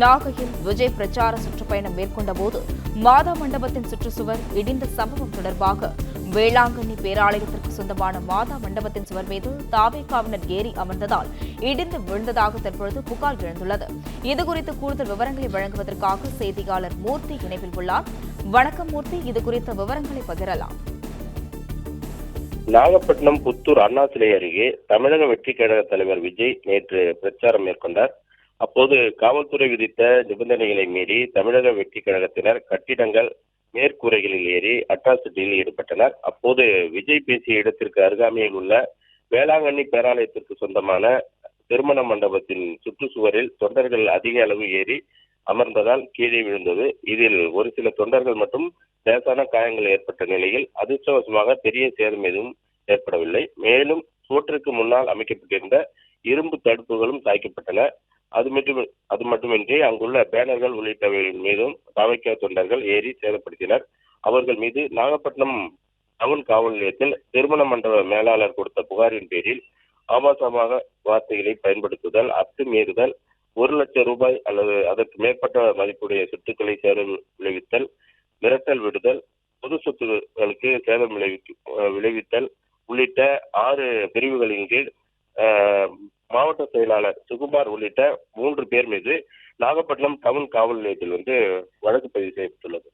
நாகையில் விஜய் பிரச்சார சுற்றுப்பயணம் மேற்கொண்ட போது மாதா மண்டபத்தின் சுற்றுச்சுவர் இடிந்த சம்பவம் தொடர்பாக வேளாங்கண்ணி பேராலயத்திற்கு சொந்தமான மாதா மண்டபத்தின் சுவர் மீது தாவேகாவினர் ஏறி அமர்ந்ததால் இடிந்து விழுந்ததாக தற்பொழுது புகார் எழுந்துள்ளது. இதுகுறித்து கூடுதல் விவரங்களை வழங்குவதற்காக செய்தியாளர் மூர்த்தி இணைப்பில் உள்ளார். வணக்கம் மூர்த்தி, இதுகுறித்த விவரங்களை பகிரலாம். நாகப்பட்டினம் புத்தூர் அண்ணா சிலை அருகே தமிழக வெற்றிக் கழக தலைவர் விஜய் நேற்று பிரச்சாரம் மேற்கொண்டார். அப்போது காவல்துறை விதித்த நிபந்தனைகளை மீறி தமிழக வெற்றிக் கழகத்தினர் கட்டிடங்கள் மேற்கூரைகளில் ஏறி அட்ராசிட்டியில் ஈடுபட்டனர். அப்போது விஜய் பேசிய இடத்திற்கு அருகாமையில் உள்ள வேளாங்கண்ணி பேராலயத்திற்கு சொந்தமான திருமண மண்டபத்தின் சுற்றுச்சுவரில் தொண்டர்கள் அதிக அளவு ஏறி அமர்ந்ததால் கீழே விழுந்தது. இதில் ஒரு சில தொண்டர்கள் மட்டும் லேசான காயங்கள் ஏற்பட்ட நிலையில் அதிர்ஷ்டவசமாக பெரிய சேதம் எதுவும் ஏற்படவில்லை. மேலும் சுவற்றுக்கு முன்னால் அமைக்கப்பட்டிருந்த இரும்பு தடுப்புகளும் சாய்க்கப்பட்டன. அது மட்டுமின்றி அங்குள்ள பேனர்கள் உள்ளிட்டவைகளின் மீதும் தாவேகா தொண்டர்கள் ஏறி சேதப்படுத்தினர். அவர்கள் மீது நாகப்பட்டினம் டவுன் காவல் நிலையத்தில் திருமண மண்டப மேலாளர் கொடுத்த புகாரின் பேரில் ஆபாசமாக வார்த்தைகளை பயன்படுத்துதல், அத்துமீறுதல், 1 லட்சம் ரூபாய் அல்லது அதற்கு மேற்பட்ட மதிப்புடைய சொத்துக்களை சேதம் விளைவித்தல், மிரட்டல் விடுதல், பொது சொத்துக்களுக்கு சேதம் விளைவித்தல் உள்ளிட்ட 6 பிரிவுகளின் கீழ் மாவட்ட செயலாளர் சுகுமார் உள்ளிட்ட 3 பேர் மீது நாகப்பட்டினம் டவுன் காவல் நிலையத்தில் வழக்கு பதிவு செய்யப்பட்டுள்ளது.